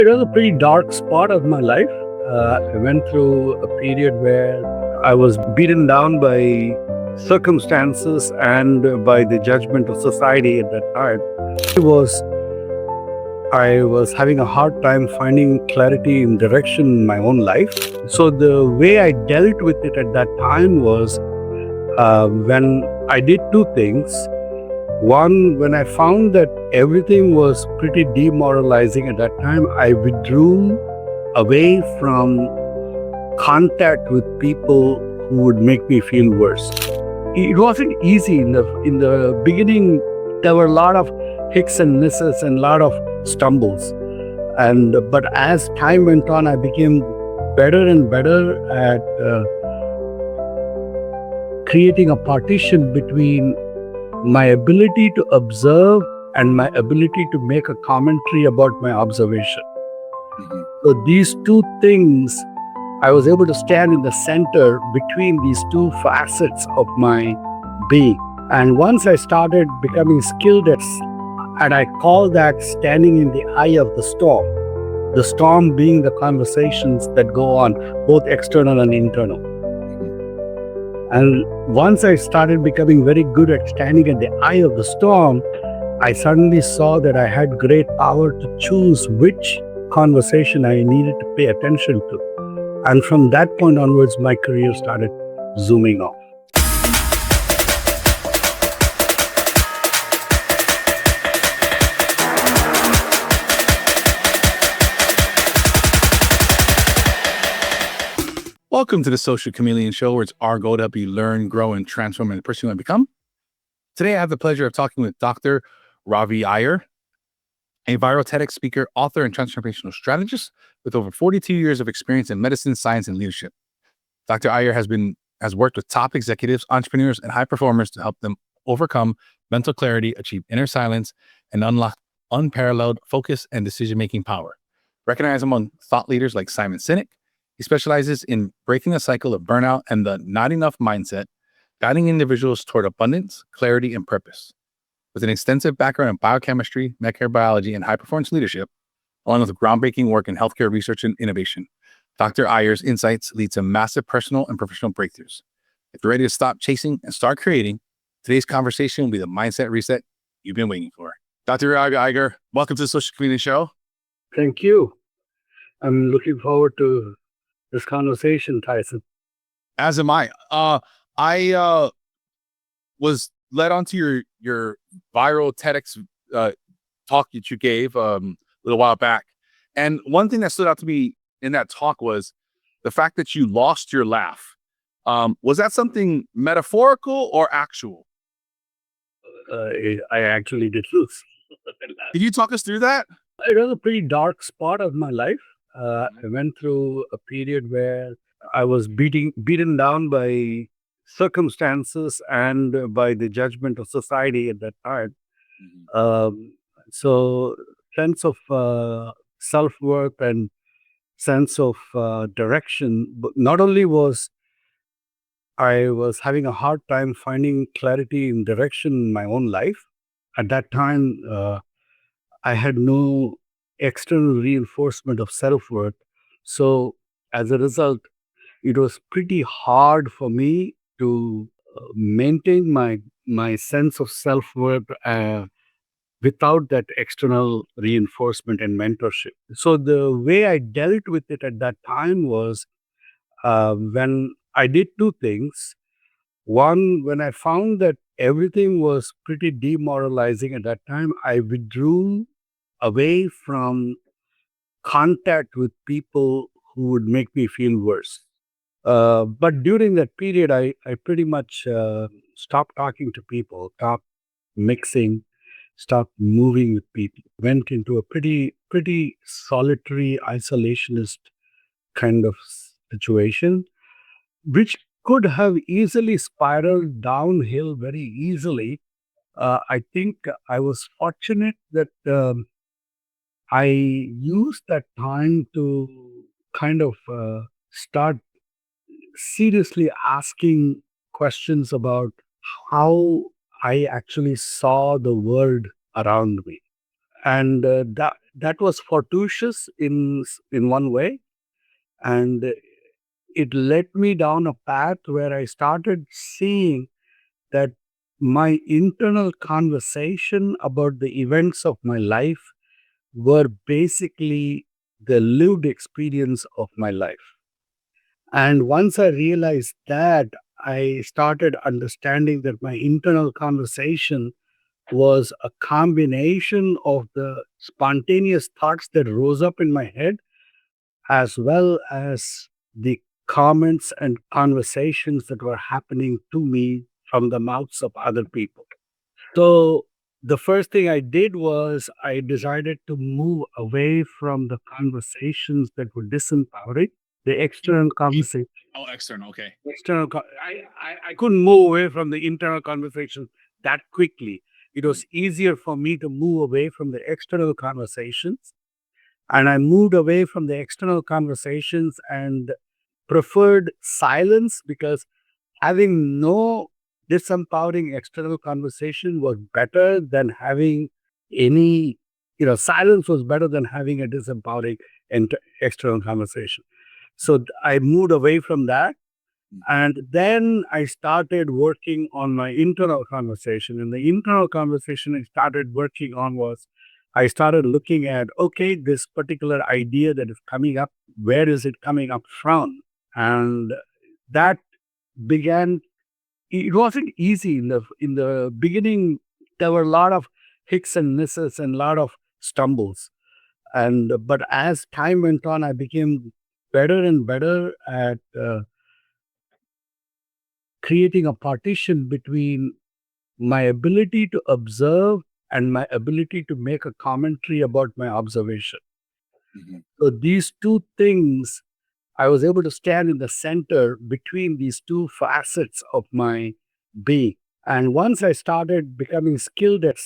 It was a pretty dark spot of my life. I went through a period where I was beaten down by circumstances and by the judgment of society at that time. I was having a hard time finding clarity in direction in my own life. So the way I dealt with it at that time was when I did two things. One, when I found that everything was pretty demoralizing at that time, I withdrew away from contact with people who would make me feel worse. It wasn't easy in the beginning. There were a lot of hicks and misses and a lot of stumbles. But as time went on, I became better and better at creating a partition between my ability to observe and my ability to make a commentary about my observation. So these two things, I was able to stand in the center between these two facets of my being. And once I started becoming skilled and I call that standing in the eye of the storm being the conversations that go on, both external and internal. And once I started becoming very good at standing at the eye of the storm, I suddenly saw that I had great power to choose which conversation I needed to pay attention to. And from that point onwards, my career started zooming off. Welcome to the Social Chameleon Show, where it's our goal to help you learn, grow, and transform into the person you want to become. Today, I have the pleasure of talking with Dr. Ravi Iyer, a viral TEDx speaker, author, and transformational strategist with over 42 years of experience in medicine, science, and leadership. Dr. Iyer has worked with top executives, entrepreneurs, and high performers to help them overcome mental clarity, achieve inner silence, and unlock unparalleled focus and decision-making power. Recognized among thought leaders like Simon Sinek, he specializes in breaking the cycle of burnout and the not enough mindset, guiding individuals toward abundance, clarity, and purpose. With an extensive background in biochemistry, molecular biology, and high-performance leadership, along with groundbreaking work in healthcare research and innovation, Dr. Iyer's insights lead to massive personal and professional breakthroughs. If you're ready to stop chasing and start creating, today's conversation will be the mindset reset you've been waiting for. Dr. Ravi Iyer, welcome to the Social Chameleon Show. Thank you. I'm looking forward to this conversation, Tyson. As am I. I was led onto your viral TEDx talk that you gave a little while back. And one thing that stood out to me in that talk was the fact that you lost your laugh. Was that something metaphorical or actual? I actually did lose. Can you talk us through that? It was a pretty dark spot of my life. I went through a period where I was beaten down by circumstances and by the judgment of society at that time. So sense of self-worth and sense of direction. But not only was I was having a hard time finding clarity in direction in my own life. At that time, I had no external reinforcement of self-worth. So as a result, it was pretty hard for me to maintain my sense of self-worth without that external reinforcement and mentorship. So the way I dealt with it at that time was when I did two things. One, when I found that everything was pretty demoralizing at that time, I withdrew away from contact with people who would make me feel worse. But during that period, I pretty much stopped talking to people, stopped mixing, stopped moving with people, went into a pretty solitary, isolationist kind of situation, which could have easily spiraled downhill very easily. I think I was fortunate that I used that time to kind of start seriously asking questions about how I actually saw the world around me. And that was fortuitous in one way, and it led me down a path where I started seeing that my internal conversation about the events of my life were basically the lived experience of my life. And once I realized that, I started understanding that my internal conversation was a combination of the spontaneous thoughts that rose up in my head, as well as the comments and conversations that were happening to me from the mouths of other people. So the first thing I did was I decided to move away from the conversations that were disempowering, the external conversation. Oh, external. Okay. I couldn't move away from the internal conversation that quickly. It was easier for me to move away from the external conversations. And I moved away from the external conversations and preferred silence, because having no disempowering external conversation was better than having any, silence was better than having a disempowering external conversation. So I moved away from that. And then I started working on my internal conversation. And the internal conversation I started working on was I started looking at, okay, this particular idea that is coming up, where is it coming up from? And that began, it wasn't easy in the beginning. There were a lot of hicks and misses and a lot of stumbles. And but as time went on, I became better and better at creating a partition between my ability to observe and my ability to make a commentary about my observation. Mhm. So these two things, I was able to stand in the center between these two facets of my being. And once I started becoming skilled at,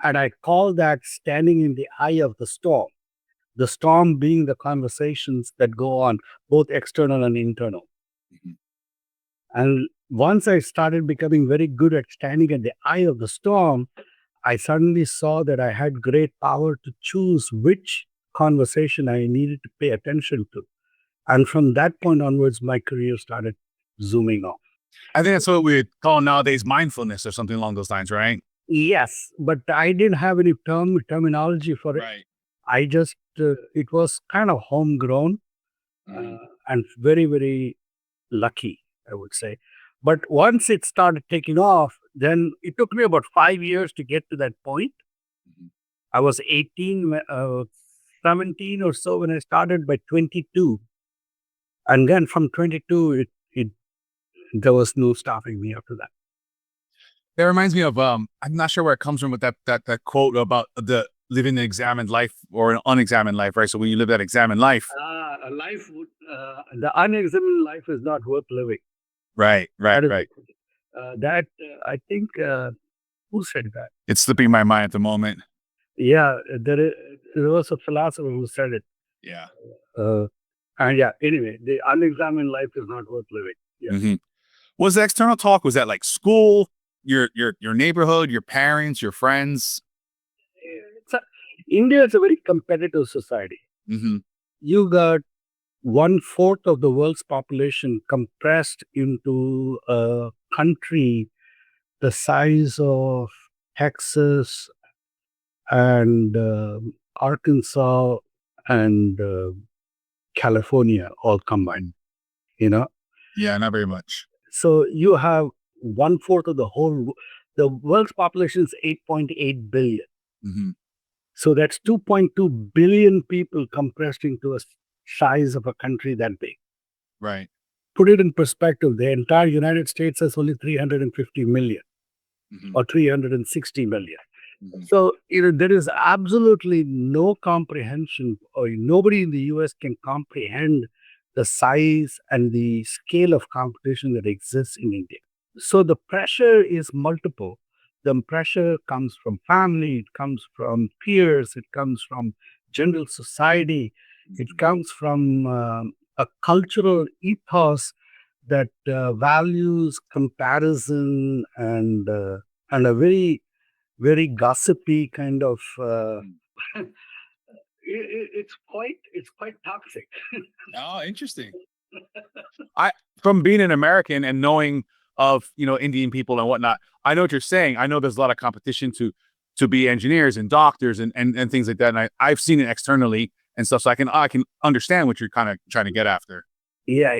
and I call that standing in the eye of the storm being the conversations that go on, both external and internal. Mhm. And once I started becoming very good at standing at the eye of the storm, I suddenly saw that I had great power to choose which conversation I needed to pay attention to. And from that point onwards, my career started zooming off. I think that's what we call nowadays mindfulness or something along those lines, right? Yes, but I didn't have any terminology for it. Right. I just, it was kind of homegrown Mhm. and very, very lucky, I would say. But once it started taking off, then it took me about 5 years to get to that point. Mhm. I was 18, 17 or so when I started, by 22. And then from 22, there was no stopping me after that. That reminds me of I'm not sure where it comes from, but that quote about the living an examined life or an unexamined life, right? So when you live that examined life, The unexamined life is not worth living. right, right, That is, right. I think, who said that? It's slipping my mind at the moment. Yeah, there was a philosopher who said it. Yeah. Uh, and yeah, anyway, the unexamined life is not worth living. Yeah. Hmm. Was the external talk? Was that like school, your neighborhood, your parents, your friends? It's a, India is a very competitive society. Hmm. You got one fourth of the world's population compressed into a country the size of Texas and Arkansas and California all combined, you know. Yeah, not very much. So you have one fourth of the world's population is 8.8 billion. Hmm. So that's 2.2 billion people compressed into a size of a country that big. Right. Put it in perspective, the entire United States has only 350 million Hmm. or 360 million. Hmm. So, there is absolutely no comprehension, or nobody in the US can comprehend the size and the scale of competition that exists in India. So the pressure is multiple. The pressure comes from family, it comes from peers, it comes from general society, it comes from a cultural ethos that values comparison and a very, very gossipy kind of it's quite toxic. Oh, interesting. From being an American and knowing of, Indian people and whatnot, I know what you're saying. I know there's a lot of competition to be engineers and doctors and things like that. And I've seen it externally and stuff. So I can understand what you're kind of trying to get after. Yeah,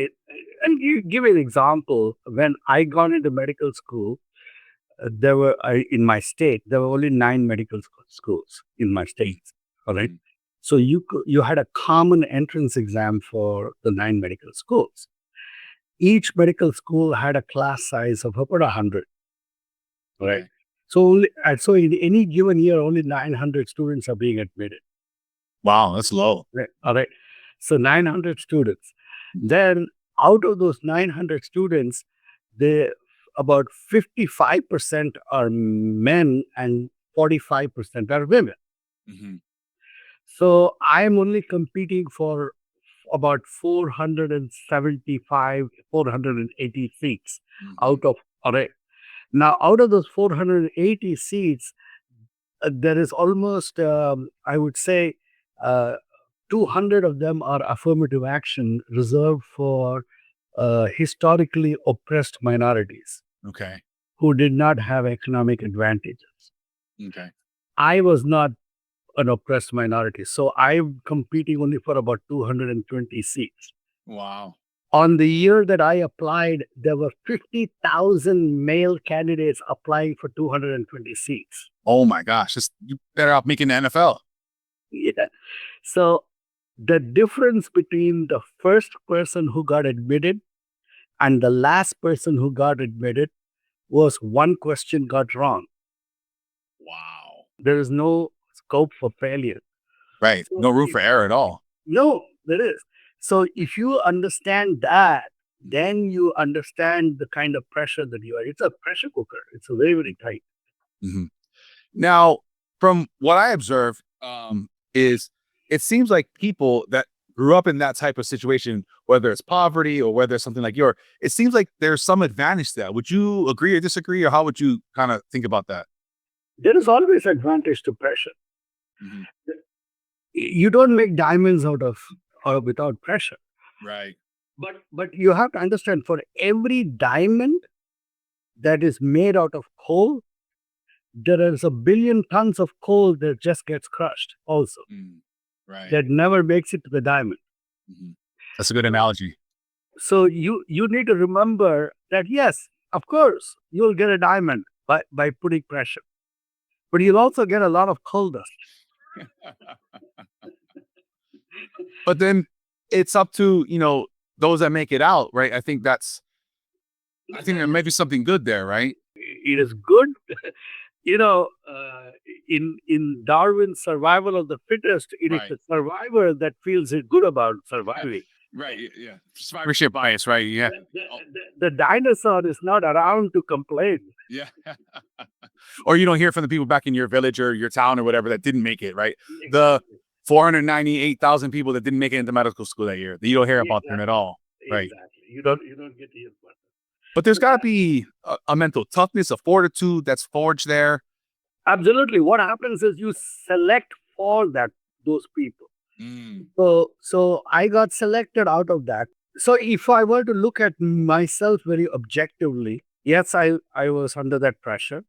and you give an example. When I got into medical school, in my state there were only 9 schools in my state. All right, Mhm. so you had a common entrance exam for the 9 medical schools. Each medical school had a class size of about 100. Right. Okay. So in any given year, only 900 students are being admitted. Wow, that's low. Right. All right. So 900 students. Then out of those 900 students, they about 55% are men and 45% are women. Hmm. So I'm only competing for about 475, 480 seats Hmm. out of, all right. Now, out of those 480 seats, there is almost, I would say, uh, 200 of them are affirmative action reserved for historically oppressed minorities Okay. who did not have economic advantages. Okay. I was not an oppressed minority, so I'm competing only for about 220 seats. Wow. On the year that I applied, there were 50,000 male candidates applying for 220 seats. Oh my gosh. You better off making the NFL. Yeah. So the difference between the first person who got admitted and the last person who got admitted was one question got wrong. Wow. There is no scope for failure. Right. So No room for error at all. no, there is. So if you understand that, then you understand the kind of pressure that you are. It's a pressure cooker. It's a very, very tight. Hmm. Now, from what I observe, is it seems like people that grew up in that type of situation, whether it's poverty or whether it's something like it seems like there's some advantage to that. Would you agree or disagree, or how would you kind of think about that? There is always advantage to pressure. Hmm. You don't make diamonds out of or without pressure. Right. But you have to understand, for every diamond that is made out of coal, there is a billion tons of coal that just gets crushed also, Mm. Right. that never makes it to the diamond. Hmm. That's a good So, analogy. so you need to remember that, yes, of course, you'll get a diamond by putting pressure, but you'll also get a lot of coal dust. But then it's up to, those that make it out, right? I think there may be something good there, right? It is good. you know, uh, in Darwin's survival of the fittest, it is Right. the survivor that feels it good about surviving. Right. Yeah. Survivorship bias, right? Yeah. The, the, Oh, the dinosaur is not around to complain. yeah. Or you don't hear from the people back in your village or your town or whatever that didn't make it, right? The Exactly. 498,000 people that didn't make it into medical school that year, you don't hear about them at Exactly. all, right? Exactly. You don't get to hear about it. But there's So got to be a mental toughness, a fortitude that's forged there. absolutely, what happens is you select for those people. Mm. So I got selected out of that. So if I were to look at myself very objectively, yes, I was under that pressure,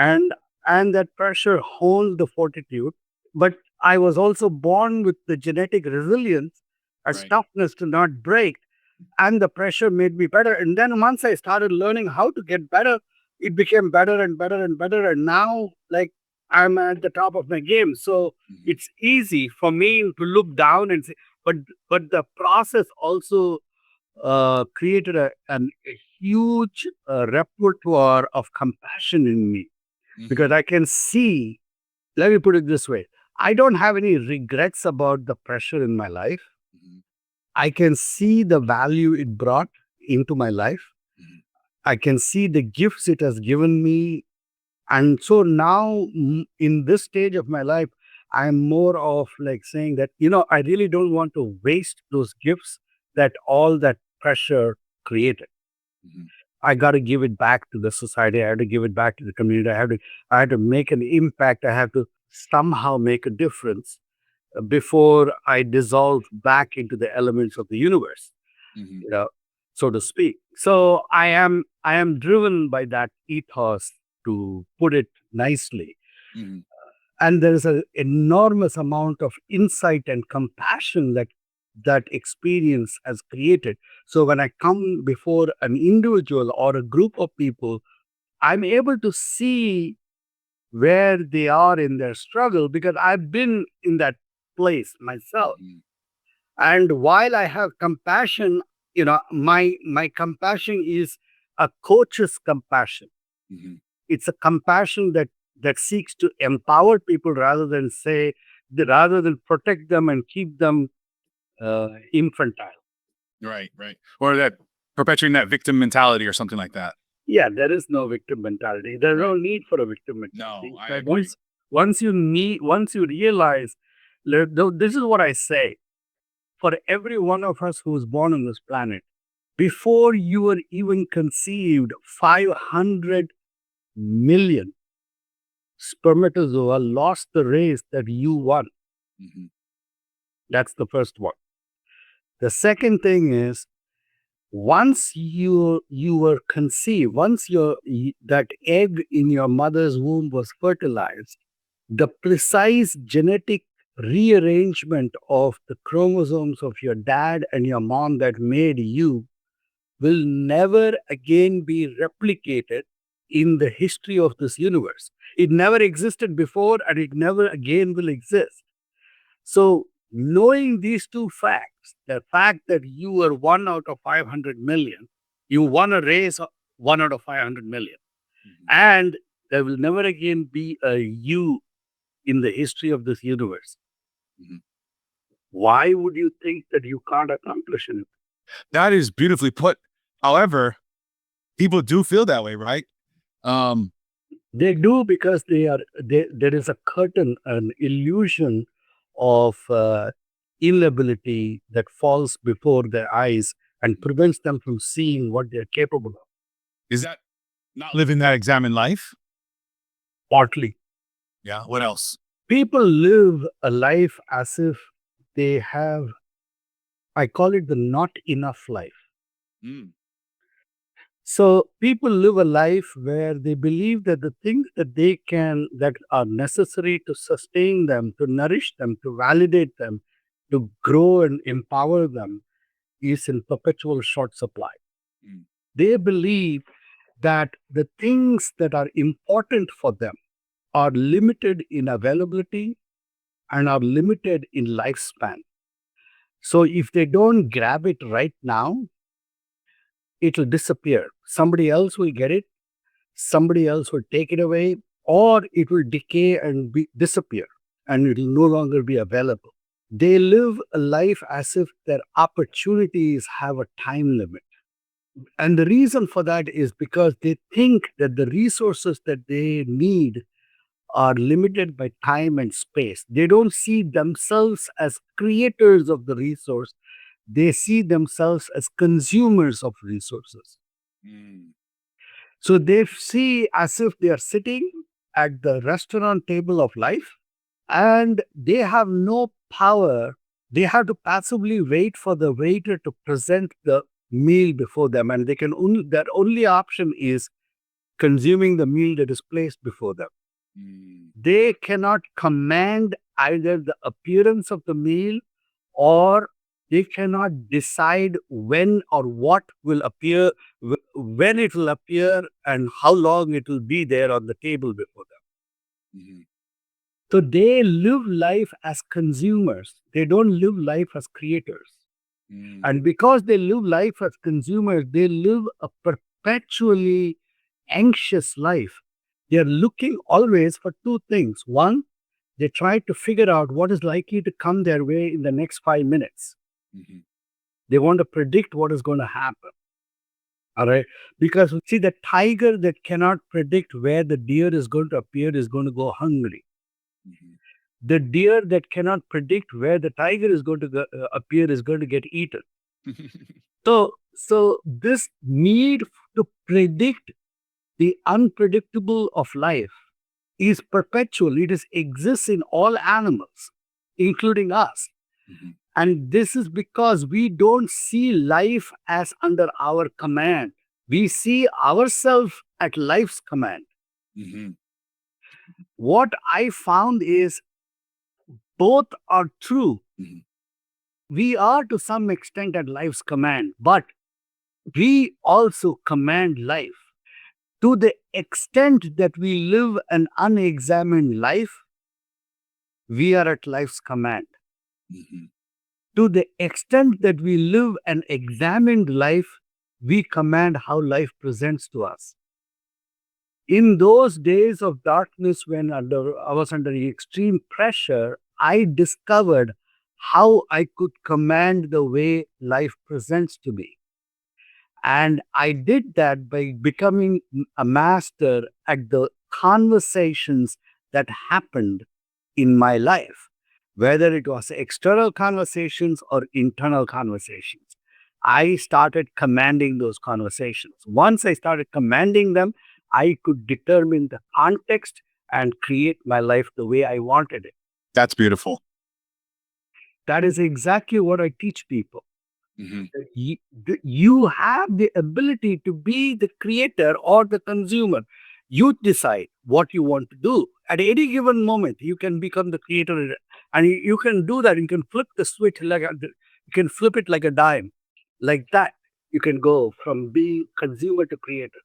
Mhm. and that pressure honed the fortitude. But I was also born with the genetic resilience, a Right. toughness to not break, and the pressure made me better. And then once I started learning how to get better, it became better and better and better. And now, like, I'm at the top of my game. So Mhm. it's easy for me to look down and say, but the process also created a huge repertoire of compassion in me, because Mhm. I can see. Let me put it this way: I don't have any regrets about the pressure in my life. Mhm. I can see the value it brought into my life. Mhm. I can see the gifts it has given me. And so now, in this stage of my life, I'm more of like saying that, I really don't want to waste those gifts that all that pressure created. Mhm. I got to give it back to the society. I have to give it back to the community. I have to make an impact. I have to somehow make a difference. before I dissolve back into the elements of the universe, Mhm. you know, so to speak. So I am driven by that ethos, to put it nicely. Mhm. And there is an enormous amount of insight and compassion that that experience has created. So when I come before an individual or a group of people, I'm able to see where they are in their struggle, because I've been in that place myself. Mhm. And while I have compassion, my compassion is a coach's compassion. Mhm. It's a compassion that seeks to empower people, rather than protect them and keep them infantile. Right, right. Or that perpetuating that victim mentality or something like that. Yeah, there is no victim mentality. There's no Right. need for a victim No, mentality. I But agree. once you realize, this is what I say for every one of us who was born on this planet. Before you were even conceived, 500 million spermatozoa lost the race that you won. Mhm. That's the first one. The second thing is, once you were conceived, once that egg in your mother's womb was fertilized, the precise genetic rearrangement of the chromosomes of your dad and your mom that made you will never again be replicated in the history of this universe. It never existed before and it never again will exist. So, knowing these two facts, the fact that you were one out of 500 million, you won a race of one out of 500 million, Mhm. and there will never again be a you in the history of this universe. Mhm. Why would you think that you can't accomplish it? That is beautifully put. However, people do feel that way, right? Um, They do, because there is a curtain, an illusion of inability that falls before their eyes and prevents them from seeing what they're capable of. is that not living that examined life? Partly. Yeah. What else? People live a life as if they have, I call it the not enough life. Mm. So people live a life where they believe that the things that are necessary to sustain them, to nourish them, to validate them, to grow and empower them is in perpetual short supply. Mm. They believe that the things that are important for them are limited in availability and are limited in lifespan. So if they don't grab it right now, it'll disappear. Somebody else will get it, somebody else will take it away, or it will decay and disappear, and it will no longer be available. They live a life as if their opportunities have a time limit. And the reason for that is because they think that the resources that they need are limited by time and space. They don't see themselves as creators of the resource, they see themselves as consumers of resources. Mm. So they see as if they are sitting at the restaurant table of life, and they have no power. They have to passively wait for the waiter to present the meal before them, and their only option is consuming the meal that is placed before them. Mm. They cannot command either the appearance of the meal, or they cannot decide when or what will appear, when it will appear, and how long it will be there on the table before them. Mhm. So they live life as consumers, they don't live life as creators. Mm. And because they live life as consumers, they live a perpetually anxious life. They're looking always for two things. One, they try to figure out what is likely to come their way in the next 5 minutes. Mhm. They want to predict what is going to happen. All right. Because see, the tiger that cannot predict where the deer is going to appear is going to go hungry. Mhm. The deer that cannot predict where the tiger is going to appear is going to get eaten. So this need to predict the unpredictable of life is perpetual. It exists in all animals. including us. And this is because we don't see life as under our command. We see ourselves at life's command. What I found is both are true. We are to some extent at life's command, but we also command life. To the extent that we live an unexamined life, we are at life's command. To the extent that we live an examined life, we command how life presents to us. In those days of darkness when I was under extreme pressure, I discovered how I could command the way life presents to me. And I did that by becoming a master at the conversations that happened in my life, whether it was external conversations or internal conversations. I started commanding those conversations. Once I started commanding them, I could determine the context and create my life the way I wanted it. That's beautiful. That is exactly what I teach people. You have the ability to be the creator or the consumer. You decide what you want to do. At any given moment, you can become the creator, and you can do that. You can flip the switch you can flip it like a dime, like that. You can go from being consumer to creator.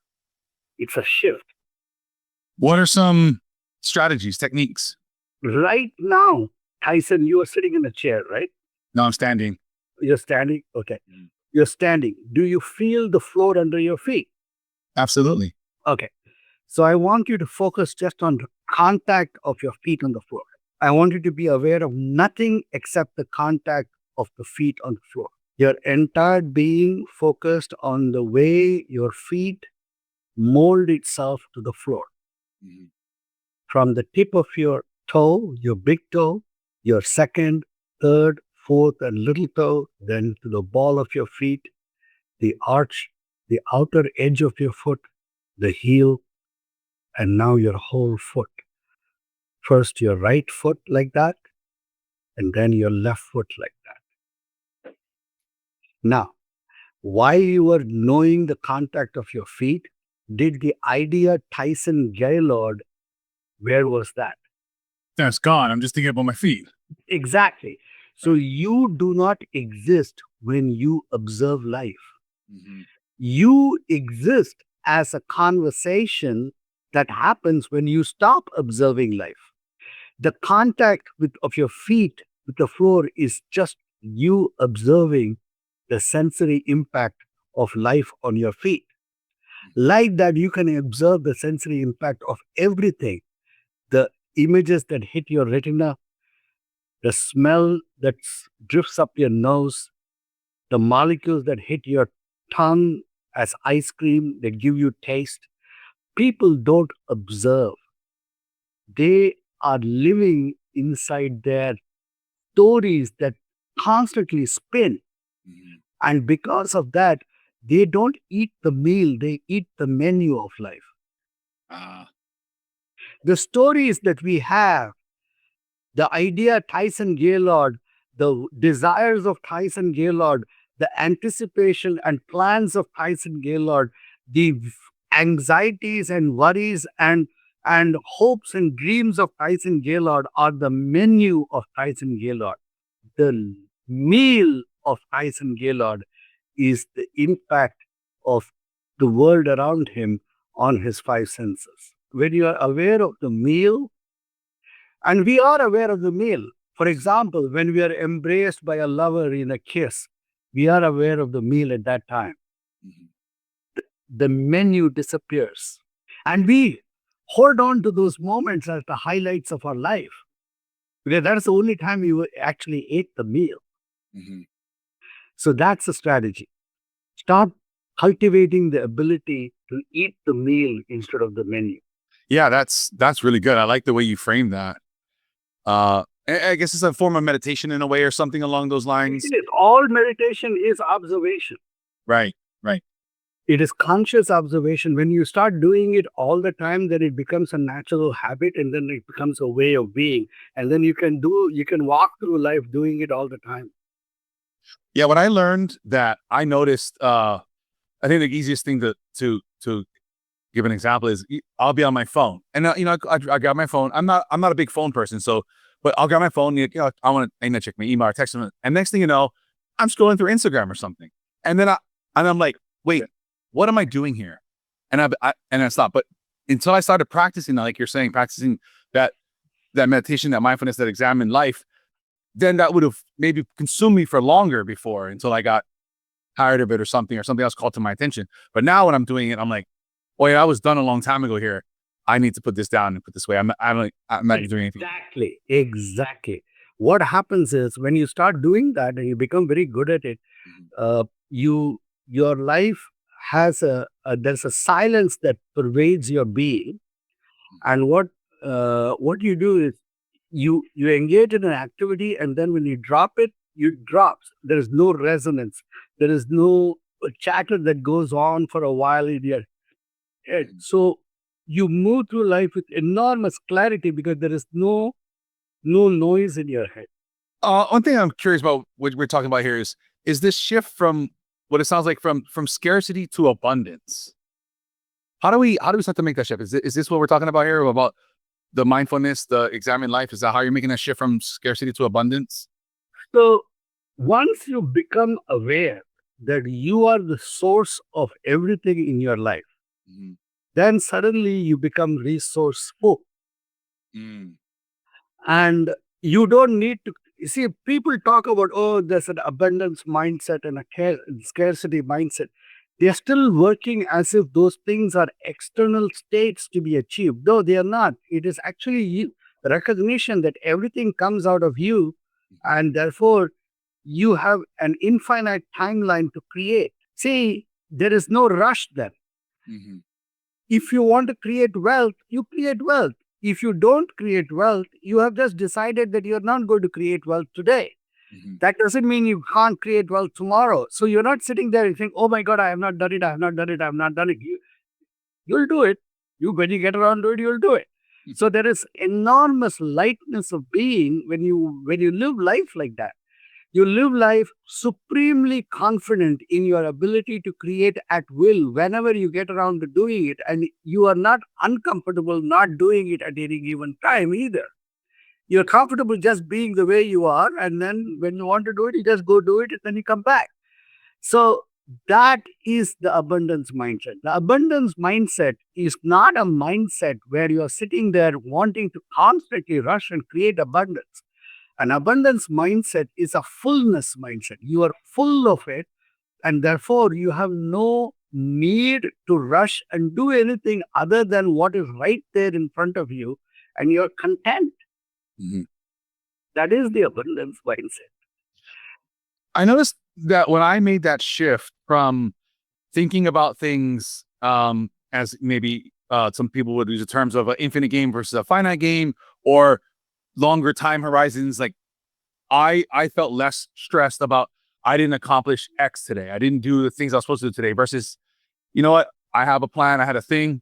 It's a shift. What are some strategies, techniques? Right now, Tyson, you are sitting in a chair, right? No, I'm standing. You're standing. Okay. You're standing. Do you feel the floor under your feet? Absolutely. Okay. So I want you to focus just on the contact of your feet on the floor. I want you to be aware of nothing except the contact of the feet on the floor. Your entire being focused on the way your feet mold itself to the floor. From the tip of your toe, your big toe, your second, third, fourth, and little toe, then to the ball of your feet, the arch, the outer edge of your foot, the heel, and now your whole foot. First your right foot like that, and then your left foot like that. Now, while you were knowing the contact of your feet, did the idea Tyson Gaylord, where was that? That's gone. I'm just thinking about my feet. Exactly. So you do not exist when you observe life. You exist as a conversation that happens when you stop observing life. The contact of your feet with the floor is just you observing the sensory impact of life on your feet. Like that, you can observe the sensory impact of everything. The images that hit your retina, the smell that drifts up your nose, the molecules that hit your tongue as ice cream that give you taste. People don't observe. They are living inside their stories that constantly spin. And because of that, they don't eat the meal, they eat the menu of life. The stories that we have, the idea Tyson Gaylord, the desires of Tyson Gaylord, the anticipation and plans of Tyson Gaylord, the anxieties and worries and hopes and dreams of Tyson Gaylord are the menu of Tyson Gaylord. The meal of Tyson Gaylord is the impact of the world around him on his five senses. When you are aware of the meal, and we are aware of the meal. For example, when we are embraced by a lover in a kiss, we are aware of the meal at that time. The menu disappears. And we hold on to those moments as the highlights of our life. Because that's the only time we actually ate the meal. So that's the strategy. Start cultivating the ability to eat the meal instead of the menu. Yeah, that's really good. I like the way you frame that. I guess it's a form of meditation in a way or something along those lines. All meditation is observation. Right, right. It is conscious observation. When you start doing it all the time, then it becomes a natural habit, and then it becomes a way of being. And then you can walk through life doing it all the time. Yeah, when I learned that, I noticed. I think the easiest thing to give an example is I'll be on my phone, and I grab my phone. I'm not a big phone person, so but I'll grab my phone. I need to check my email or text them, and next thing you know, I'm scrolling through Instagram or something, and I'm like, wait, what am I doing here? And I stop. But until I started practicing, like you're saying, practicing that meditation, that mindfulness, that examine life, then that would have maybe consumed me for longer before until I got tired of it or something else called to my attention. But now when I'm doing it, I'm like, oh yeah, I was done a long time ago here. I need to put this down and put this way. I'm not doing anything. Exactly. What happens is when you start doing that and you become very good at it, your life has there's a silence that pervades your being. And what you do is you engage in an activity, and then when you drop it, you drops. There is no resonance. There is no chatter that goes on for a while in your head. So you move through life with enormous clarity because there is no noise in your head. One thing I'm curious about, what we're talking about here, is this shift from what it sounds like from scarcity to abundance. How do we start to make that shift? Is this what we're talking about here, about the mindfulness, the examine life? Is that how you're making that shift from scarcity to abundance? So once you become aware that you are the source of everything in your life, then suddenly you become resourceful. And you don't need to you see. People talk about, oh, there's an abundance mindset and a scarcity mindset. They are still working as if those things are external states to be achieved, though they are not. It is actually the recognition that everything comes out of you, and therefore you have an infinite timeline to create. See, there is no rush then. If you want to create wealth, you create wealth. If you don't create wealth, you have just decided that you're not going to create wealth today. That doesn't mean you can't create wealth tomorrow. So you're not sitting there and think, oh my God, I have not done it, I have not done it, I have not done it. You'll do it. When you get around to it, you'll do it. So there is enormous lightness of being when you live life like that. You live life supremely confident in your ability to create at will whenever you get around to doing it. And you are not uncomfortable not doing it at any given time either. You're comfortable just being the way you are. And then when you want to do it, you just go do it and then you come back. So that is the abundance mindset. The abundance mindset is not a mindset where you're sitting there wanting to constantly rush and create abundance. An abundance mindset is a fullness mindset. You are full of it, and therefore you have no need to rush and do anything other than what is right there in front of you, and you're content. That is the abundance mindset. I noticed that when I made that shift from thinking about things as maybe some people would use the terms of an infinite game versus a finite game, or longer time horizons, like I felt less stressed about, I didn't accomplish X today. I didn't do the things I was supposed to do today, versus, you know what? I have a plan. I had a thing.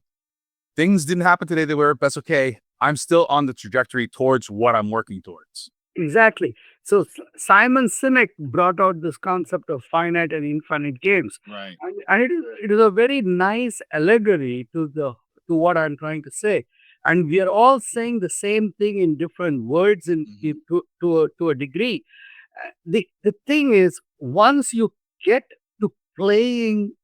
Things didn't happen today. That's okay. I'm still on the trajectory towards what I'm working towards. Exactly. So Simon Sinek brought out this concept of finite and infinite games. Right. And it is a very nice allegory to what I'm trying to say. And we are all saying the same thing in different words to a degree. The thing is, once you get to playing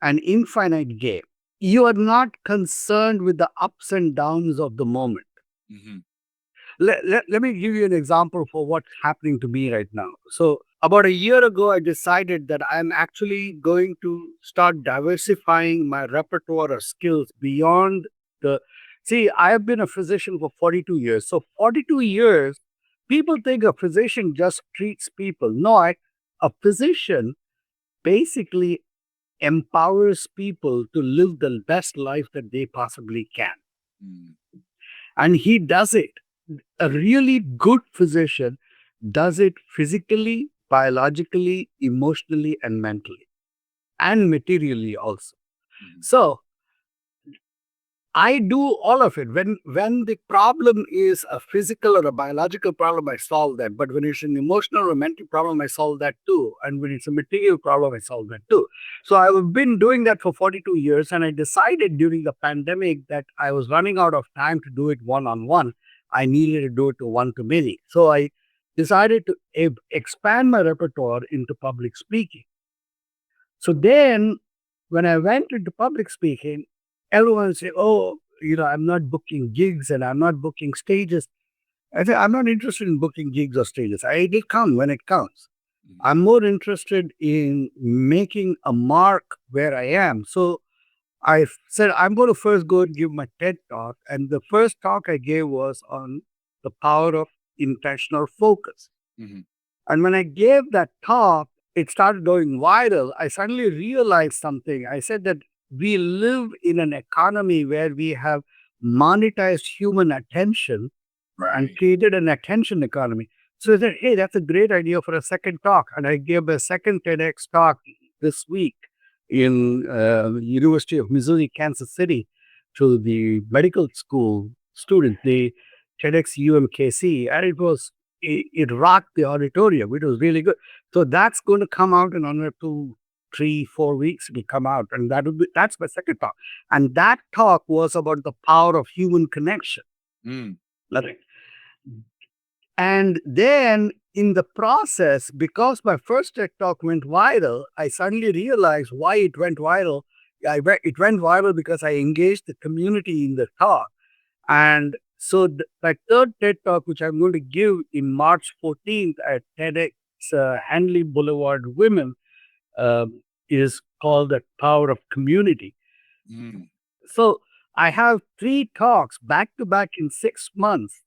an infinite game, you are not concerned with the ups and downs of the moment. Let me give you an example for what's happening to me right now. So about a year ago, I decided that I'm actually going to start diversifying my repertoire of skills beyond see, I have been a physician for 42 years. So 42 years, people think a physician just treats people. No, a physician basically empowers people to live the best life that they possibly can. And he does it. A really good physician does it physically, biologically, emotionally, and mentally, and materially also. So I do all of it. When the problem is a physical or a biological problem, I solve that. But when it's an emotional or mental problem, I solve that too. And when it's a material problem, I solve that too. So I've been doing that for 42 years. And I decided during the pandemic that I was running out of time to do it one-on-one. I needed to do it to one-to-many. So I decided to expand my repertoire into public speaking. So then when I went into public speaking, everyone said, "Oh, I'm not booking gigs and I'm not booking stages." I said, "I'm not interested in booking gigs or stages. It will come when it comes. I'm more interested in making a mark where I am." So I said, "I'm going to first go and give my TED talk." And the first talk I gave was on the power of intentional focus. And when I gave that talk, it started going viral. I suddenly realized something. I said that we live in an economy where we have monetized human attention and created an attention economy. So I said, "Hey, that's a great idea for a second talk." And I gave a second TEDx talk this week in University of Missouri, Kansas City, to the medical school students, the TEDxUMKC, and it rocked the auditorium. It was really good. So that's going to come out in another 2, 3, 4 weeks. It'll come out, and that's my second talk. And that talk was about the power of human connection. Nothing. And then in the process, because my first TED talk went viral, I suddenly realized why it went viral. It went viral because I engaged the community in the talk. And so my third TED talk, which I'm going to give in March 14th at TEDxHandley Blvd Women, is called The Power of Community. So I have 3 talks back to back in 6 months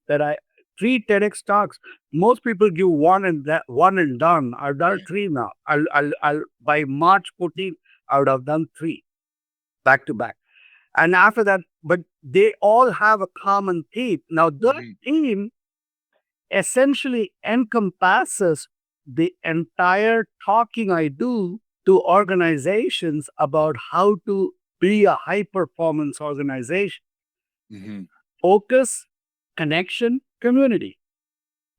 3 TEDx talks. Most people give one and done. I've done 3 now. I'll by March 14th, I would have done 3 back to back. And after that, but they all have a common theme. Now, the theme essentially encompasses the entire talking I do to organizations about how to be a high performance organization. Focus, connection, community.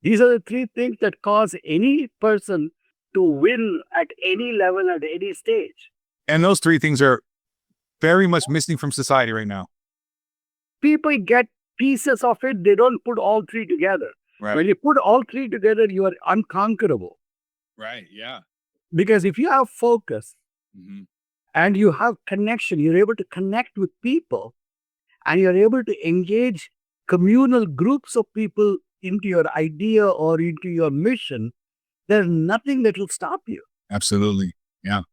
These are the 3 things that cause any person to win at any level, at any stage. And those 3 things are very much missing from society right now. People get pieces of it. They don't put all 3 together. Right. When you put all 3 together, you are unconquerable. Right. Yeah. Because if you have focus and you have connection, you're able to connect with people and you're able to engage communal groups of people into your idea or into your mission, there's nothing that will stop you. Absolutely. Yeah.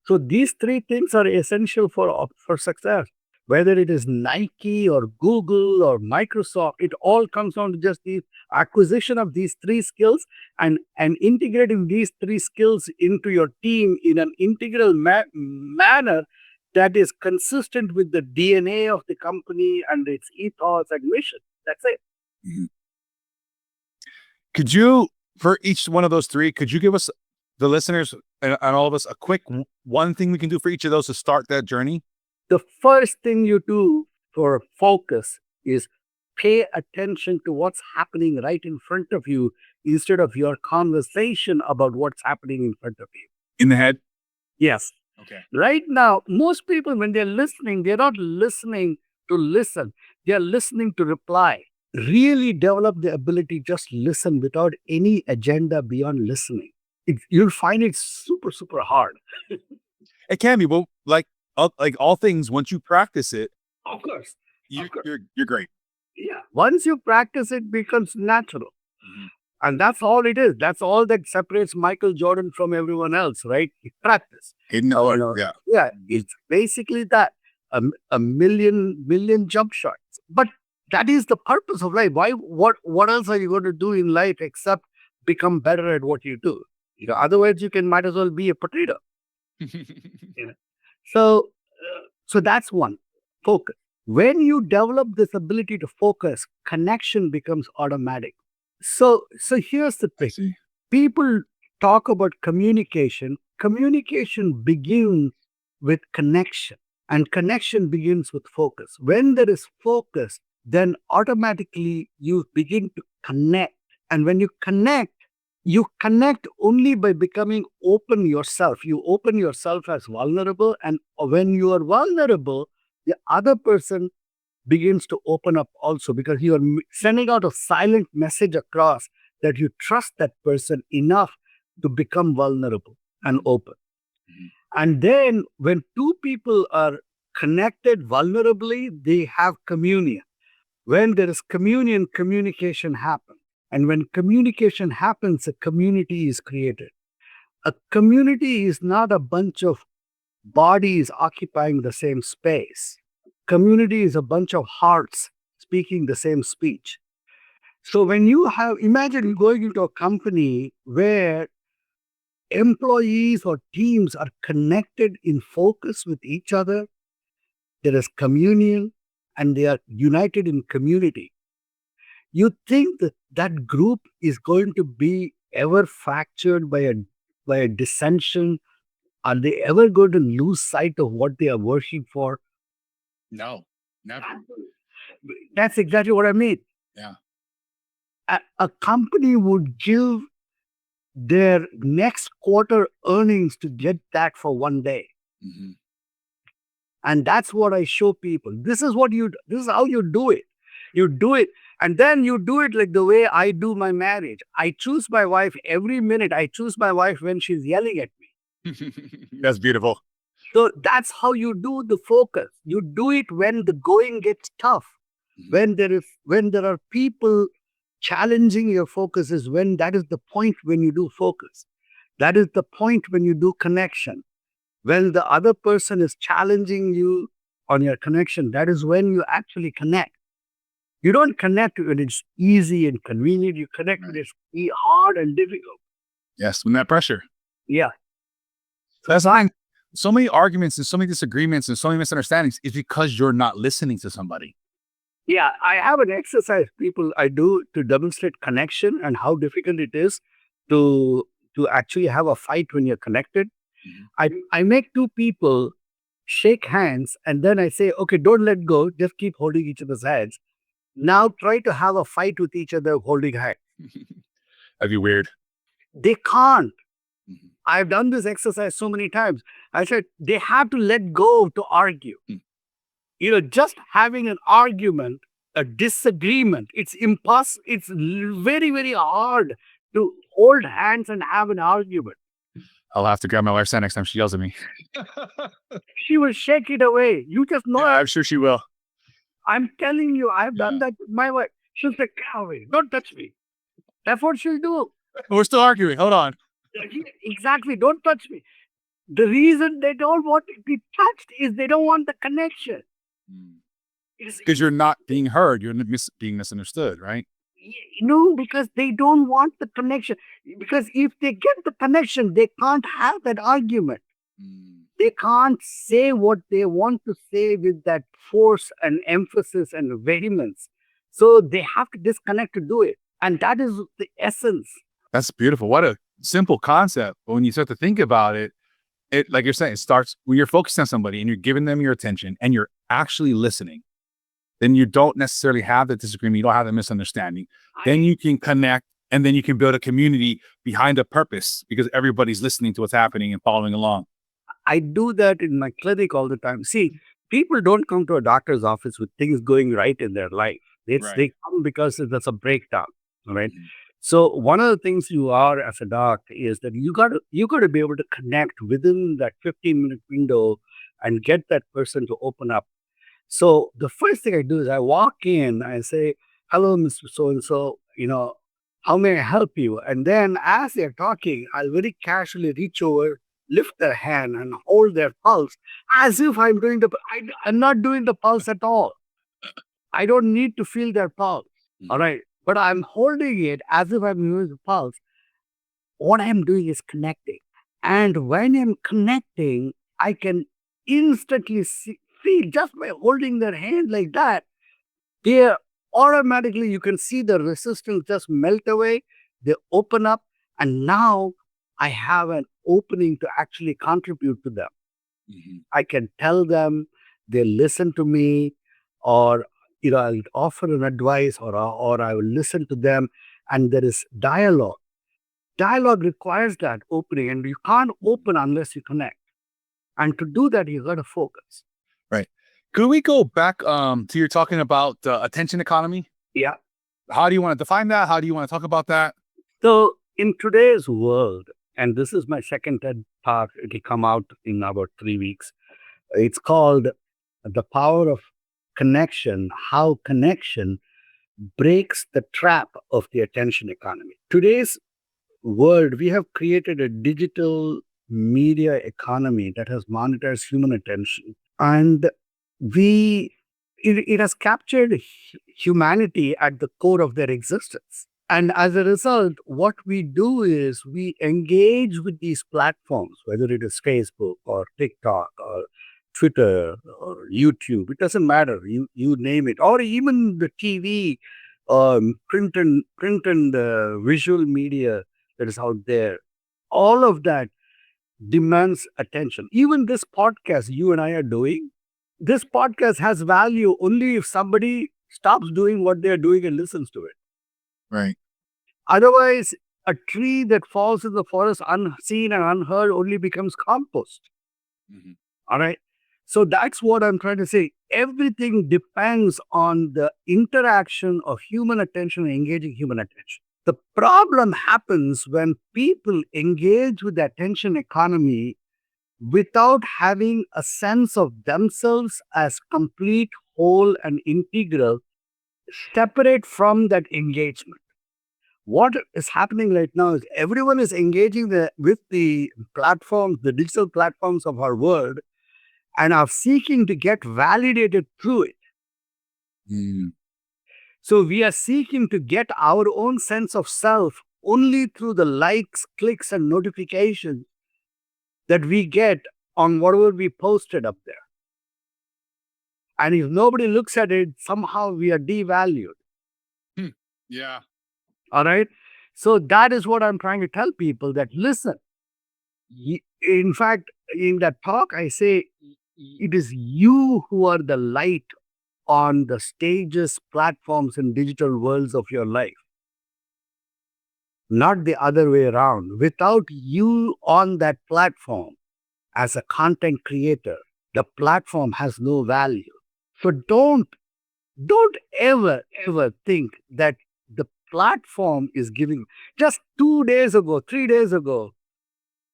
So these 3 things are essential for success. Whether it is Nike or Google or Microsoft, it all comes down to just the acquisition of these 3 skills and integrating these 3 skills into your team in an integral manner that is consistent with the DNA of the company and its ethos and mission. That's it. Could you, for each one of those 3, could you give us, the listeners and all of us, a quick one thing we can do for each of those to start that journey? The first thing you do for focus is pay attention to what's happening right in front of you instead of your conversation about what's happening in front of you. In the head? Yes. Okay. Right now, most people, when they're listening, they're not listening to listen. They're listening to reply. Really develop the ability just listen without any agenda beyond listening. You'll find it super, super hard. It can be, but like all things, once you practice it, Of course. you're great. Yeah. Once you practice, it becomes natural. And that's all it is. That's all that separates Michael Jordan from everyone else, right? Practice. Yeah. Yeah. It's basically that. A million jump shots. But that is the purpose of life. What else are you going to do in life except become better at what you do? Otherwise you might as well be a potato. So that's one. Focus. When you develop this ability to focus, connection becomes automatic. So here's the thing. People talk about communication. Communication begins with connection. And connection begins with focus. When there is focus, then automatically you begin to connect. And when you connect only by becoming open yourself. You open yourself as vulnerable. And when you are vulnerable, the other person begins to open up also, because you are sending out a silent message across that you trust that person enough to become vulnerable and open. And then when two people are connected vulnerably, they have communion. When there is communion, communication happens. And when communication happens, a community is created. A community is not a bunch of bodies occupying the same space. Community is a bunch of hearts speaking the same speech. So when you have, imagine going into a company where employees or teams are connected in focus with each other, there is communion, and they are united in community. You think that that group is going to be ever fractured by a dissension? Are they ever going to lose sight of what they are working for? No, never. That's exactly what I mean. Yeah. A company would give their next quarter earnings to get that for one day. Mm-hmm. And that's what I show people. This is how you do it. You do it, and then you do it like the way I do my marriage. I choose my wife every minute. I choose my wife when she's yelling at me. That's beautiful. So that's how you do the focus. You do it when the going gets tough. Mhm. When there are people challenging your focus, is when that is the point when you do focus. That is the point when you do connection. When the other person is challenging you on your connection, that is when you actually connect. You don't connect when it's easy and convenient. You connect when it's hard and difficult. Yes, when that pressure. Yeah. That's fine. So many arguments and so many disagreements and so many misunderstandings is because you're not listening to somebody. Yeah, I have an exercise people I do to demonstrate connection and how difficult it is to actually have a fight when you're connected. I make two people shake hands, and then I say, okay, don't let go, just keep holding each other's hands. Now try to have a fight with each other holding hands. That'd be weird. They can't. I've done this exercise so many times. I said they have to let go to argue. Just having an argument, a disagreement, it's impossible. It's very, very hard to hold hands and have an argument. I'll have to grab my wife's hand next time she yells at me. She will shake it away. You just know. Yeah, I'm sure she will. I'm telling you, I've done that with my wife. She'll say, "Get away, don't touch me." That's what she'll do. We're still arguing. Hold on. Exactly, don't touch me. The reason they don't want to be touched is they don't want the connection. Because you're not being heard. You're being misunderstood, right? No, because they don't want the connection. Because if they get the connection, they can't have that argument. They can't say what they want to say with that force and emphasis and vehemence. So they have to disconnect to do it. And that is the essence. That's beautiful. What a simple concept. But when you start to think about it, like you're saying, it starts when you're focusing on somebody and you're giving them your attention and you're actually listening. Then you don't necessarily have the disagreement. You don't have the misunderstanding. Then you can connect, and then you can build a community behind a purpose because everybody's listening to what's happening and following along. I do that in my clinic all the time. See, people don't come to a doctor's office with things going right in their life. They come because there's a breakdown, right? So one of the things you are as a doc is that you got to be able to connect within that 15-minute window and get that person to open up. So the first thing I do is I walk in, I say, "Hello, Mr. So-and-so, how may I help you?" And then as they're talking, I'll very casually reach over, lift their hand and hold their pulse as if I'm not doing the pulse at all. I don't need to feel their pulse. All right. But I'm holding it as if I'm doing the pulse. What I'm doing is connecting. And when I'm connecting, I can instantly feel just by holding their hand like that, they automatically, you can see the resistance just melt away. They open up. And now I have an opening to actually contribute to them. I can tell them, they listen to me, or I'll offer an advice, or I will listen to them, and there is dialogue. Dialogue requires that opening, and you can't open unless you connect. And to do that, you got to focus. Right. Could we go back to you're talking about attention economy? Yeah. How do you want to define that? How do you want to talk about that? So in today's world, and this is my second TED talk, it will come out in about 3 weeks. It's called The Power of Connection, How Connection Breaks the Trap of the Attention Economy. Today's world, we have created a digital media economy that has monetized human attention. And it has captured humanity at the core of their existence. And as a result, what we do is we engage with these platforms, whether it is Facebook or TikTok or Twitter or YouTube, it doesn't matter. You name it, or even the TV, print and visual media that is out there. All of that demands attention. Even this podcast you and I are doing, this podcast has value only if somebody stops doing what they're doing and listens to it. Right. Otherwise, a tree that falls in the forest unseen and unheard only becomes compost. All right. So that's what I'm trying to say. Everything depends on the interaction of human attention and engaging human attention. The problem happens when people engage with the attention economy without having a sense of themselves as complete, whole, and integral, separate from that engagement. What is happening right now is everyone is engaging with the platforms, the digital platforms of our world, and are seeking to get validated through it. So we are seeking to get our own sense of self only through the likes, clicks, and notifications that we get on whatever we posted up there. And if nobody looks at it, somehow we are devalued. Yeah. All right. So that is what I'm trying to tell people, that listen. In fact, in that talk, I say it is you who are the light on the stages, platforms, and digital worlds of your life, not the other way around. Without you on that platform as a content creator, the platform has no value. So don't ever think that the platform is giving. Just 2 days ago, 3 days ago,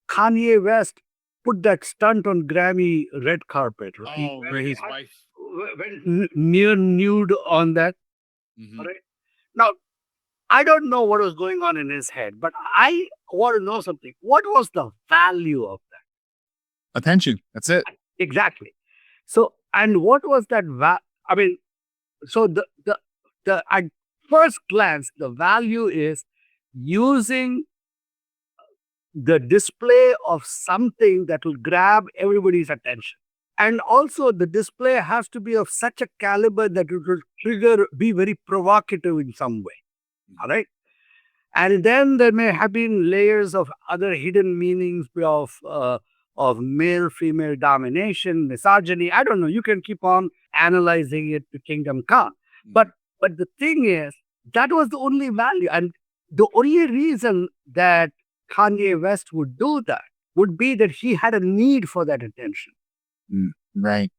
Kanye West put that stunt on Grammy red carpet. Right? Oh, where his wife went near nude on that. All right. Now, I don't know what was going on in his head, but I want to know something. What was the value of that? Attention. That's it. Exactly. So, and what was that? I mean, so the at first glance, the value is using the display of something that will grab everybody's attention. And also the display has to be of such a caliber that it will be very provocative in some way. All right. And then there may have been layers of other hidden meanings of male-female domination, misogyny. I don't know. You can keep on analyzing it to kingdom come. But the thing is, that was the only value. And the only reason that Kanye West would do that would be that he had a need for that attention. Right.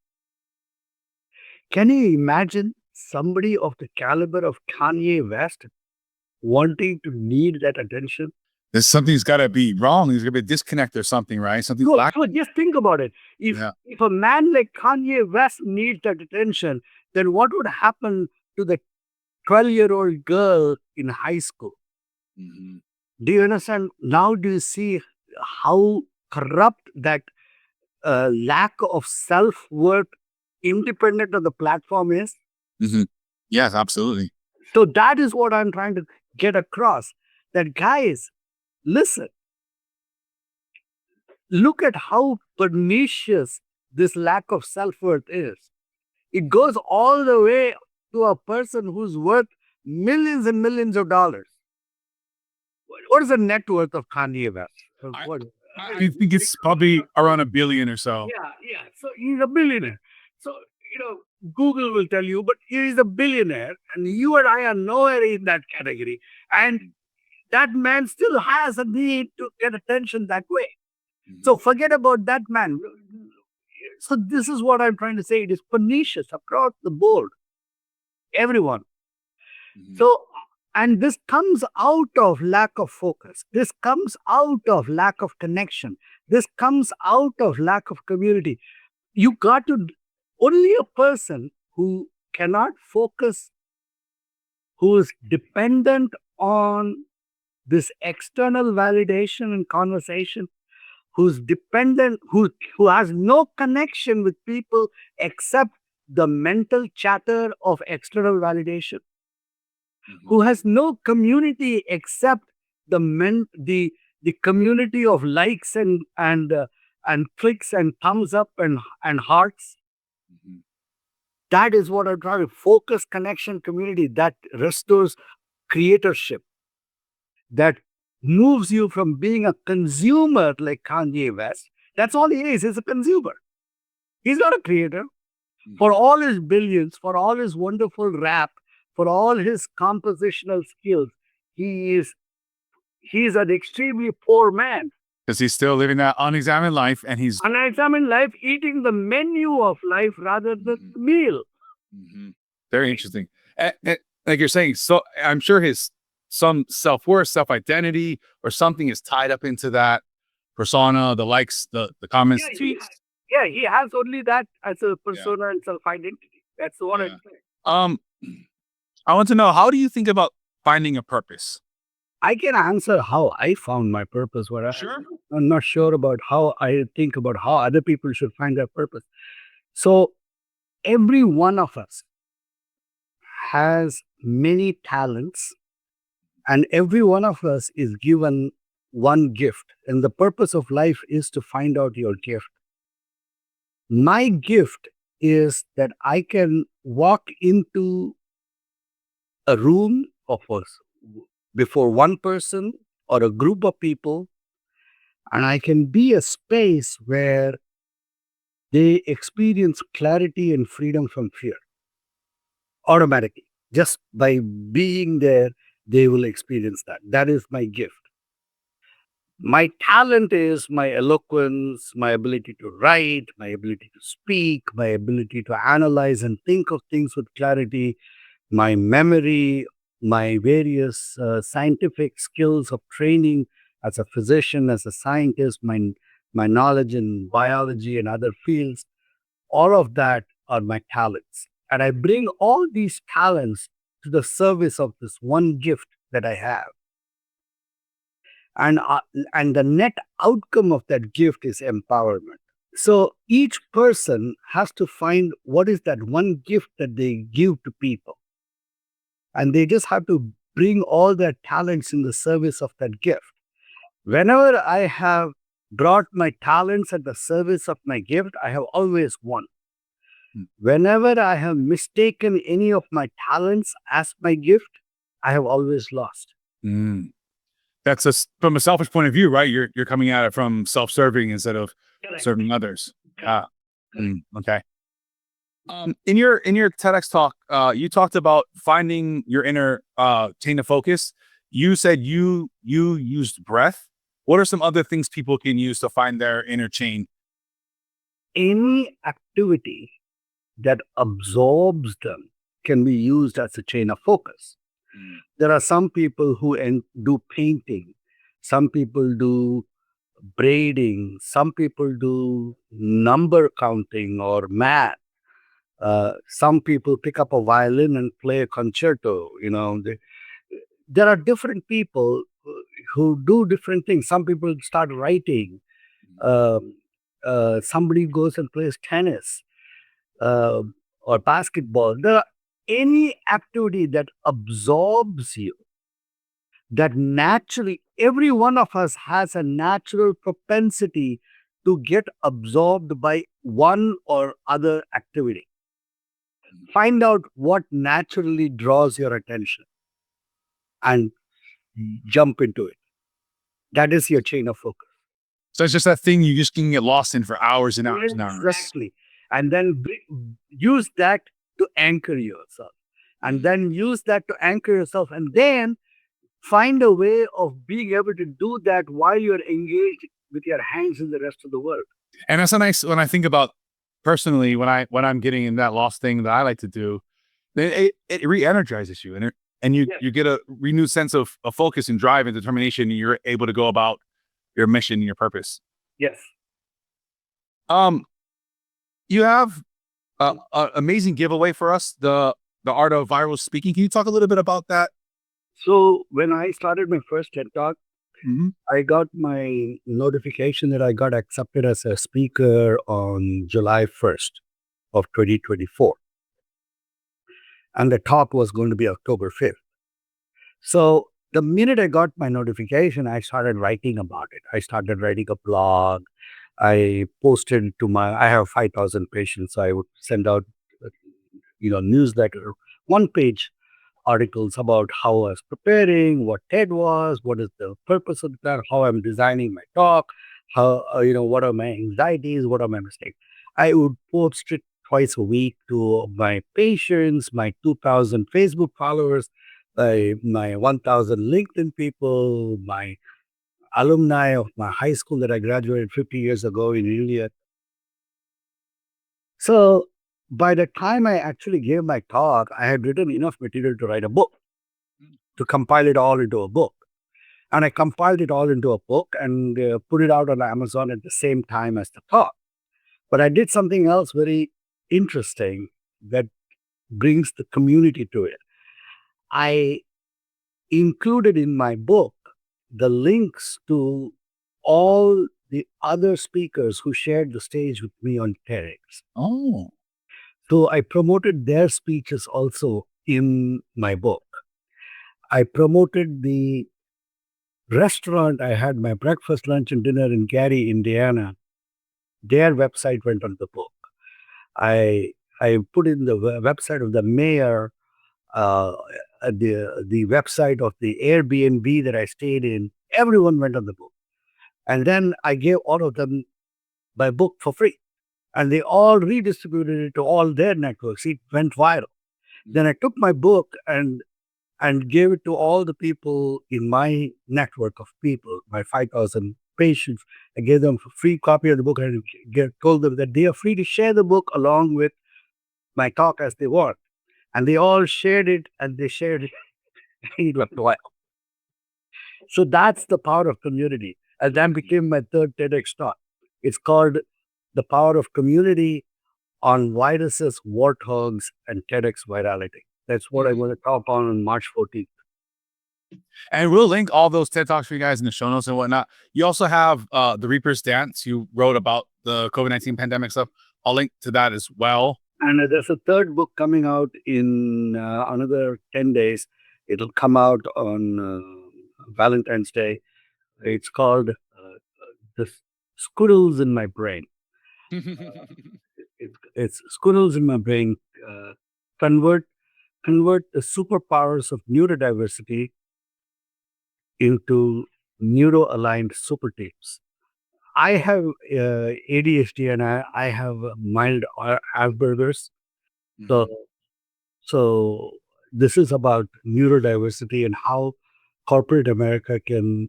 Can you imagine somebody of the caliber of Kanye West wanting to need that attention? There's something's got to be wrong. There's got to be a disconnect or something, right? Something No, black. so just think about it. If a man like Kanye West needs that attention, then what would happen to the 12-year-old girl in high school? Do you understand? Now do you see how corrupt that lack of self-worth independent of the platform is? Yes, absolutely. So that is what I'm trying to get across. That guys, listen, look at how pernicious this lack of self-worth is. It goes all the way to a person who's worth millions and millions of dollars. What is the net worth of Kanye West? I think it's probably around 1 billion or so. Yeah. So he's a billionaire. So, Google will tell you, but he is a billionaire, and you and I are nowhere in that category. And that man still has a need to get attention that way. So forget about that man. So this is what I'm trying to say. It is pernicious across the board, everyone. So, and this comes out of lack of focus. This comes out of lack of connection. This comes out of lack of community. You got to, only a person who cannot focus, who is dependent on this external validation and conversation, who's dependent, who has no connection with people except the mental chatter of external validation, who has no community except the community of likes and clicks and thumbs up and hearts. That is what I'm trying to focus, connection, community that restores creatorship, that moves you from being a consumer like Kanye West. That's all he is. He's a consumer. He's not a creator. For all his billions, for all his wonderful rap, for all his compositional skills, he's an extremely poor man. Because he's still living that unexamined life, and he's Unexamined life, eating the menu of life rather than the meal. very interesting. And like you're saying, so I'm sure his some self-worth, self-identity, or something is tied up into that persona, the likes, the comments, tweets. Yeah, he has only that as a persona and self-identity. That's what I'm saying. I want to know, how do you think about finding a purpose? I can answer how I found my purpose, but I'm not sure about how I think about how other people should find their purpose. So every one of us has many talents, and every one of us is given one gift. And the purpose of life is to find out your gift. My gift is that I can walk into a room of us before one person or a group of people, and I can be a space where they experience clarity and freedom from fear automatically. Just by being there, they will experience that. That is my gift. My talent is my eloquence, my ability to write, my ability to speak, my ability to analyze and think of things with clarity, my memory, my various scientific skills of training as a physician, as a scientist, my knowledge in biology and other fields. All of that are my talents. And I bring all these talents to the service of this one gift that I have. And the net outcome of that gift is empowerment. So each person has to find what is that one gift that they give to people. And they just have to bring all their talents in the service of that gift. Whenever I have brought my talents at the service of my gift, I have always won. Whenever I have mistaken any of my talents as my gift, I have always lost. That's from a selfish point of view, right? You're coming at it from self-serving instead of serving others. Okay. In your TEDx talk, you talked about finding your inner chain of focus. You said you used breath. What are some other things people can use to find their inner chain? Any activity that absorbs them can be used as a chain of focus. There are some people who do painting, some people do braiding, some people do number counting or math. Some people pick up a violin and play a concerto. There are different people who do different things. Some people start writing. Somebody goes and plays tennis or basketball. There are any activity that absorbs you, that naturally, every one of us has a natural propensity to get absorbed by one or other activity. Find out what naturally draws your attention and jump into it. That is your chain of focus. So it's just that thing you just can get lost in for hours and hours and hours. Exactly. And then use that to anchor yourself. And then use that to anchor yourself. And then find a way of being able to do that while you're engaged with your hands in the rest of the world. And that's a nice, when I think about personally, when I'm getting in that lost thing that I like to do, then it re-energizes you, and you get a renewed sense of focus and drive and determination, and you're able to go about your mission and your purpose. Yes. You have an amazing giveaway for us, the art of viral speaking. Can you talk a little bit about that? So when I started my first TED Talk, I got my notification that I got accepted as a speaker on July 1st of 2024. And the talk was going to be October 5th. So the minute I got my notification, I started writing about it. I started writing a blog. I posted to I have 5,000 patients. So I would send out, newsletter, one-page articles about how I was preparing, what TED was, what is the purpose of that, how I'm designing my talk, how, what are my anxieties, what are my mistakes. I would post it twice a week to my patients, my 2,000 Facebook followers, my 1,000 LinkedIn people, my alumni of my high school that I graduated 50 years ago in India. So by the time I actually gave my talk, I had written enough material to write a book, to compile it all into a book. And I compiled it all into a book and put it out on Amazon at the same time as the talk. But I did something else very interesting that brings the community to it. I included in my book the links to all the other speakers who shared the stage with me on TEDx. Oh. So I promoted their speeches also in my book. I promoted the restaurant I had my breakfast, lunch, and dinner in Gary, Indiana. Their website went on the book. I put in the website of the mayor, the website of the Airbnb that I stayed in. Everyone went on the book. And then I gave all of them my book for free. And they all redistributed it to all their networks. It went viral. Then I took my book and gave it to all the people in my network of people, my 5,000 patients. I gave them a free copy of the book and told them that they are free to share the book along with my talk as they want. And they all shared it, and they shared it. It went wild. So that's the power of community. And that became my third TEDx talk. It's called The Power of Community on Viruses, Warthogs, and TEDx Virality. That's what I'm going to talk on March 14th. And we'll link all those TED Talks for you guys in the show notes and whatnot. You also have The Reaper's Dance. You wrote about the COVID-19 pandemic stuff. I'll link to that as well. And there's a third book coming out in another 10 days. It'll come out on Valentine's Day. It's called The Squirrels in My Brain. It's Squirrels in My Brain. Convert the superpowers of neurodiversity into neuro-aligned super teams. I have ADHD and I have mild Asperger's. So this is about neurodiversity and how corporate America can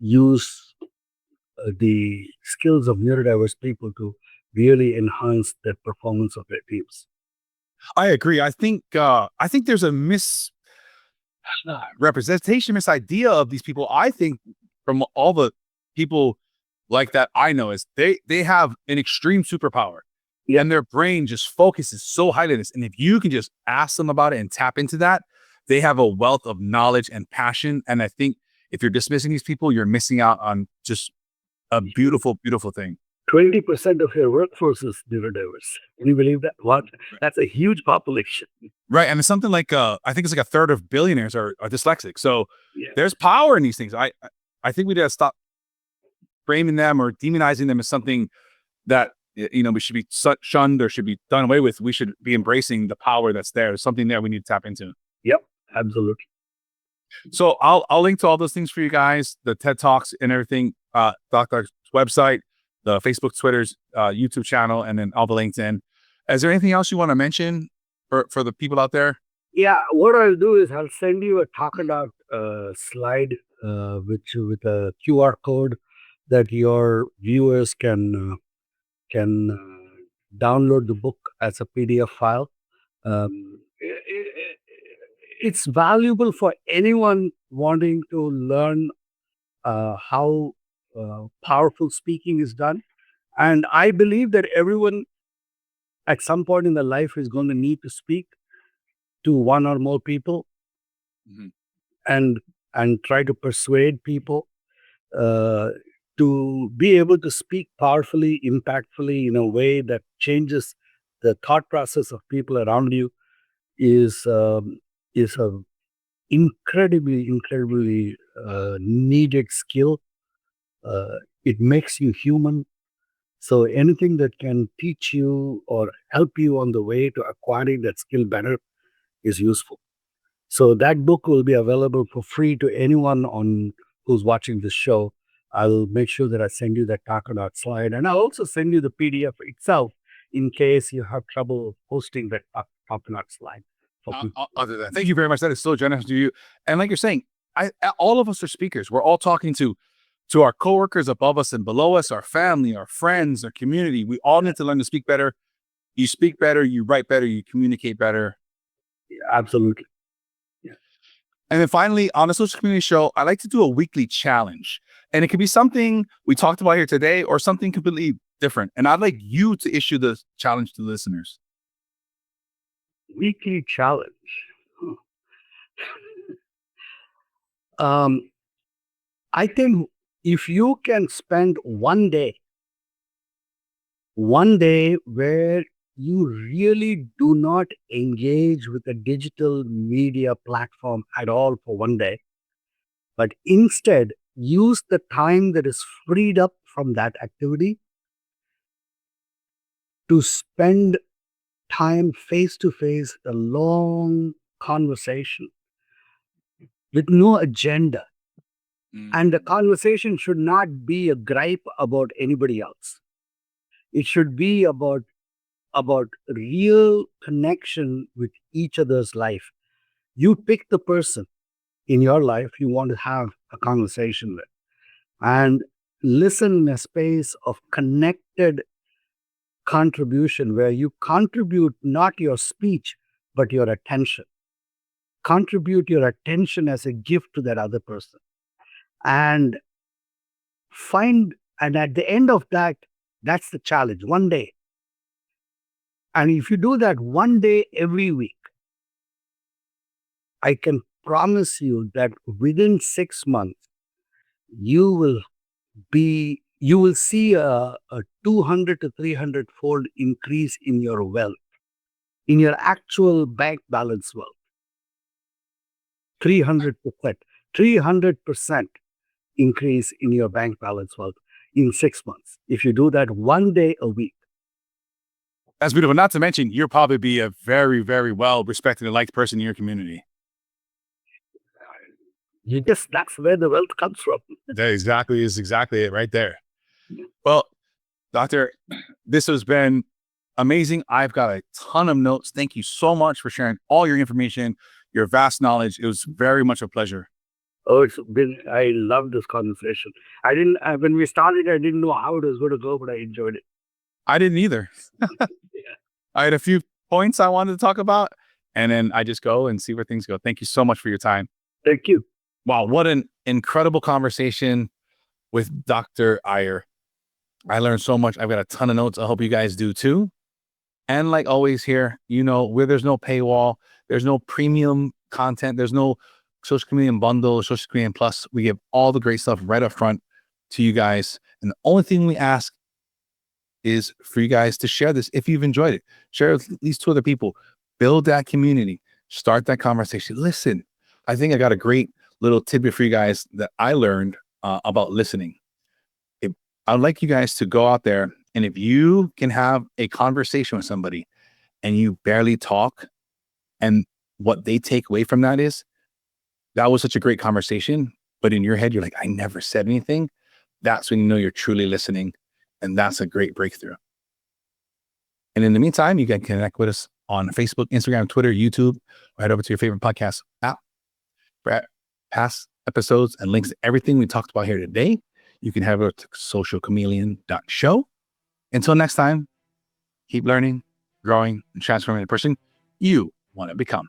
use the skills of neurodiverse people to really enhance the performance of their teams. I agree. I think there's a misrepresentation, misidea of these people. I think from all the people like that I know is they have an extreme superpower. Yeah. And their brain just focuses so highly on this. And if you can just ask them about it and tap into that, they have a wealth of knowledge and passion. And I think if you're dismissing these people, you're missing out on just a beautiful, beautiful thing. 20% of your workforce is neurodiverse. Can you believe that? What? That's a huge population. Right. And it's something like, I think it's like a third of billionaires are dyslexic. So there's power in these things. I think we got to stop framing them or demonizing them as something that, we should be shunned or should be done away with. We should be embracing the power that's there. There's something there we need to tap into. Yep, absolutely. So I'll link to all those things for you guys, the TED Talks and everything. Dr. website, the Facebook, Twitter's, YouTube channel, and then all the LinkedIn. Is there anything else you want to mention for the people out there? Yeah, what I'll do is I'll send you a Talkabout slide, which with a QR code that your viewers can download the book as a PDF file. It's valuable for anyone wanting to learn how powerful speaking is done. And I believe that everyone at some point in their life is going to need to speak to one or more people Mhm. and try to persuade people to be able to speak powerfully, impactfully in a way that changes the thought process of people around you is a incredibly needed skill. It makes you human. So anything that can teach you or help you on the way to acquiring that skill better is useful. So that book will be available for free to anyone who's watching this show. I'll make sure that I send you that Talkabout slide, and I'll also send you the PDF itself in case you have trouble posting that Talkabout slide for people. I'll do that. Thank you very much. That is so generous to you. And like you're saying, all of us are speakers. We're all talking to our coworkers above us and below us, our family, our friends, our community. We all need to learn to speak better. You speak better, you write better, you communicate better. Absolutely. And then finally, on the Social Community Show, I like to do a weekly challenge. And it could be something we talked about here today or something completely different. And I'd like you to issue the challenge to the listeners. Weekly challenge. Huh. I think if you can spend one day where you really do not engage with a digital media platform at all for one day, but instead use the time that is freed up from that activity to spend time face to face, a long conversation with no agenda. And the conversation should not be a gripe about anybody else. It should be about real connection with each other's life. You pick the person in your life you want to have a conversation with and listen in a space of connected contribution where you contribute not your speech, but your attention. Contribute your attention as a gift to that other person. And at the end of that, that's the challenge, one day. And if you do that one day every week, I can promise you that within 6 months, you will see a 200 to 300 fold increase in your wealth, in your actual bank balance wealth. 300% increase in your bank balance wealth in 6 months. If you do that one day a week. That's beautiful. Not to mention, you'll probably be a very, very well respected and liked person in your community. That's where the wealth comes from. That is exactly it right there. Well, Doctor, this has been amazing. I've got a ton of notes. Thank you so much for sharing all your information, your vast knowledge. It was very much a pleasure. Oh, I love this conversation. When we started, I didn't know how it was going to go, but I enjoyed it. I didn't either. I had a few points I wanted to talk about, and then I just go and see where things go. Thank you so much for your time. Thank you. Wow, what an incredible conversation with Dr. Iyer. I learned so much. I've got a ton of notes. I hope you guys do too. And like always here, where there's no paywall, there's no premium content, there's no Social Comedian Bundle, Social Comedian Plus. We give all the great stuff right up front to you guys. And the only thing we ask is for you guys to share this if you've enjoyed it. Share it with at least 2 other people. Build that community. Start that conversation. Listen. I think I got a great little tidbit for you guys that I learned about listening. I'd like you guys to go out there, and if you can have a conversation with somebody and you barely talk, and what they take away from that was such a great conversation, but in your head, you're like, I never said anything. That's when you know you're truly listening. And that's a great breakthrough. And in the meantime, you can connect with us on Facebook, Instagram, Twitter, YouTube, or head over to your favorite podcast app for past episodes and links to everything we talked about here today. You can head over to socialchameleon.show. Until next time, keep learning, growing, and transforming the person you want to become.